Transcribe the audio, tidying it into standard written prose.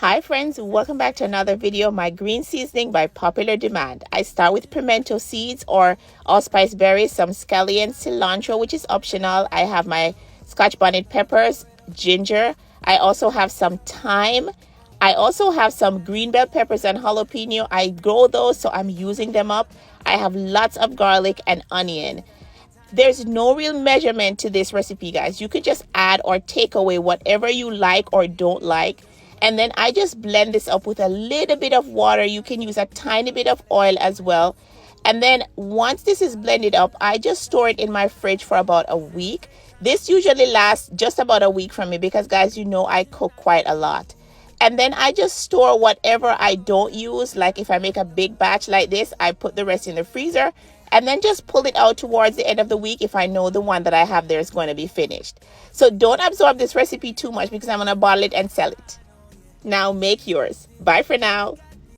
Hi friends, welcome back to another video of my green seasoning by popular demand. I start with pimento seeds or allspice berries, some scallion, cilantro, which is optional. I have my scotch bonnet peppers, ginger. I also have some thyme. I also have some green bell peppers and jalapeno. I grow those, so I'm using them up. I have lots of garlic and onion. There's no real measurement to this recipe, guys. You could just add or take away whatever you like or don't like. And then I just blend this up with a little bit of water. You can use a tiny bit of oil as well. And then once this is blended up, I just store it in my fridge for about a week. This usually lasts just about a week for me because, guys, you know I cook quite a lot. And then I just store whatever I don't use. Like if I make a big batch like this, I put the rest in the freezer and then just pull it out towards the end of the week if I know the one that I have there is going to be finished. So don't absorb this recipe too much because I'm going to bottle it and sell it. Now make yours. Bye for now.